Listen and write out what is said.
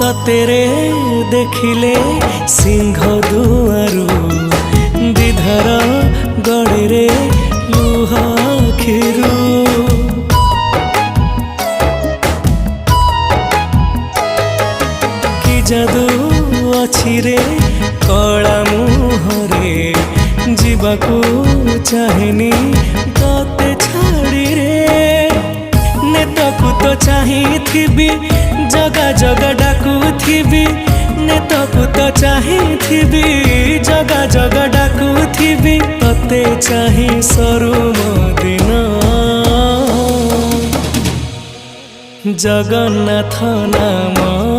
ततेरे देखिले सिंह दुआरू विधर गड़े लुह खिरू कि जादू अछि रे कला मुहरे जीवाकू चाहेनी तते छाड़ी रे नेतकू तो चाहिथिबी जगा जगा डाकुथिबी नेतकू तो चाहिथिबी जगा जगा डाकुथिबी तते चाहि सरू दिन जगन्नाथ नाम